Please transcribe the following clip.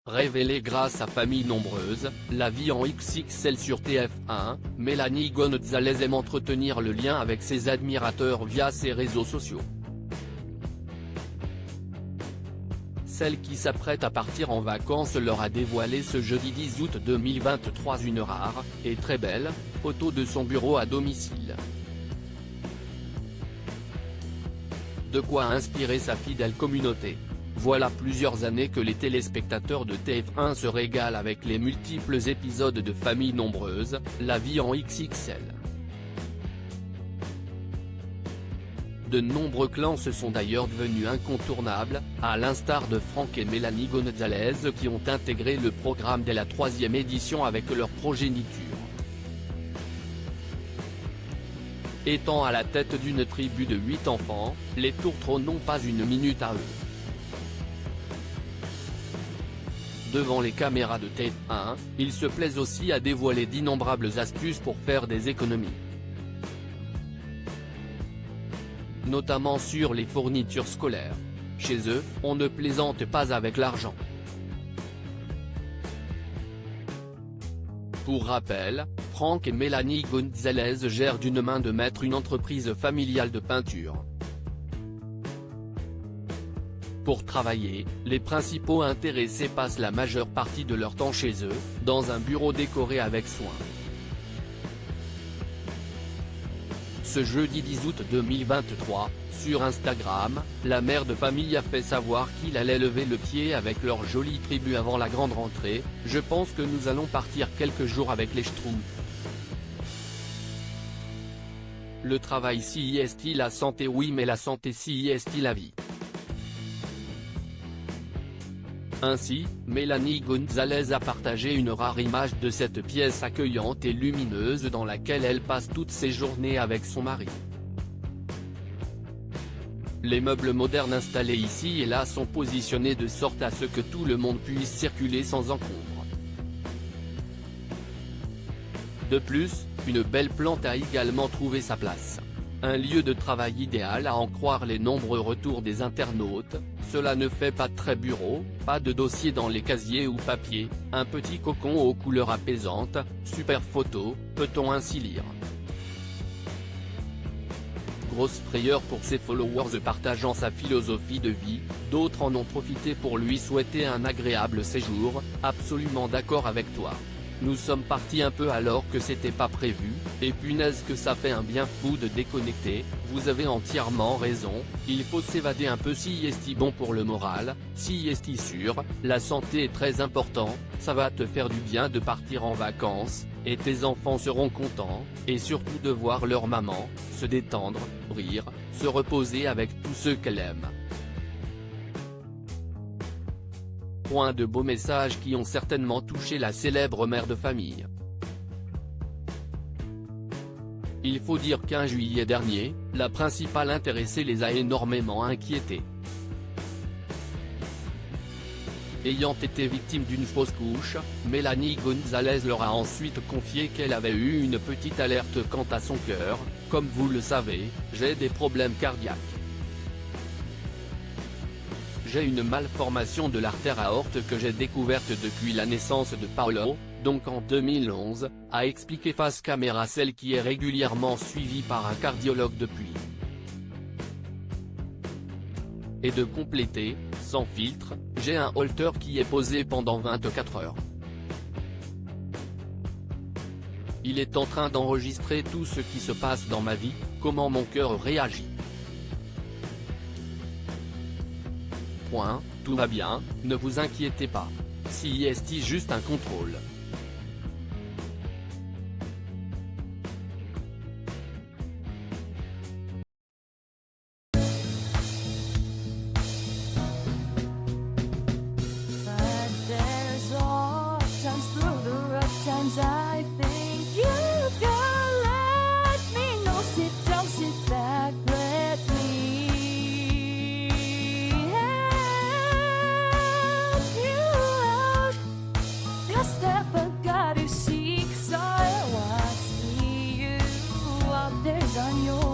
Révélée grâce à Famille Nombreuse, la vie en XXL sur TF1, Mélanie Gonzalez aime entretenir le lien avec ses admirateurs via ses réseaux sociaux. Celle qui s'apprête à partir en vacances leur a dévoilé ce jeudi 10 août 2023 une rare, et très belle, photo de son bureau à domicile. De quoi inspirer sa fidèle communauté. Voilà plusieurs années que les téléspectateurs de TF1 se régalent avec les multiples épisodes de Famille Nombreuse, la vie en XXL. De nombreux clans se sont d'ailleurs devenus incontournables, à l'instar de Franck et Mélanie Gonzalez qui ont intégré le programme dès la 3e édition avec leur progéniture. Étant à la tête d'une tribu de 8 enfants, les tourtereaux n'ont pas une minute à eux. Devant les caméras de TF1, ils se plaisent aussi à dévoiler d'innombrables astuces pour faire des économies. Notamment sur les fournitures scolaires. Chez eux, on ne plaisante pas avec l'argent. Pour rappel, Franck et Mélanie Gonzalez gèrent d'une main de maître une entreprise familiale de peinture. Pour travailler, les principaux intéressés passent la majeure partie de leur temps chez eux, dans un bureau décoré avec soin. Ce jeudi 10 août 2023, sur Instagram, la mère de famille a fait savoir qu'il allait lever le pied avec leur jolie tribu avant la grande rentrée. Je pense que nous allons partir quelques jours avec les Schtroumpfs. Le travail si est-il la santé? Oui, mais la santé si est-il la vie? Ainsi, Mélanie Gonzalez a partagé une rare image de cette pièce accueillante et lumineuse dans laquelle elle passe toutes ses journées avec son mari. Les meubles modernes installés ici et là sont positionnés de sorte à ce que tout le monde puisse circuler sans encombre. De plus, une belle plante a également trouvé sa place. Un lieu de travail idéal à en croire les nombreux retours des internautes. Cela ne fait pas très bureau, pas de dossier dans les casiers ou papier, un petit cocon aux couleurs apaisantes, super photo, peut-on ainsi lire. Grosse frayeur pour ses followers partageant sa philosophie de vie, d'autres en ont profité pour lui souhaiter un agréable séjour. Absolument d'accord avec toi. Nous sommes partis un peu alors que c'était pas prévu, et punaise que ça fait un bien fou de déconnecter. Vous avez entièrement raison, il faut s'évader un peu si est bon pour le moral, si est sûr, la santé est très important, ça va te faire du bien de partir en vacances, et tes enfants seront contents, et surtout de voir leur maman, se détendre, rire, se reposer avec tous ceux qu'elle aime. Point de beaux messages qui ont certainement touché la célèbre mère de famille. Il faut dire qu'un juillet dernier, la principale intéressée les a énormément inquiétés. Ayant été victime d'une fausse couche, Mélanie Gonzalez leur a ensuite confié qu'elle avait eu une petite alerte quant à son cœur. Comme vous le savez, j'ai des problèmes cardiaques. J'ai une malformation de l'artère aorte que j'ai découverte depuis la naissance de Paolo, donc en 2011, a expliqué face caméra celle qui est régulièrement suivie par un cardiologue depuis. Et de compléter, sans filtre, j'ai un holter qui est posé pendant 24 heures. Il est en train d'enregistrer tout ce qui se passe dans ma vie, comment mon cœur réagit. Tout va bien, ne vous inquiétez pas. Si est juste un contrôle. On your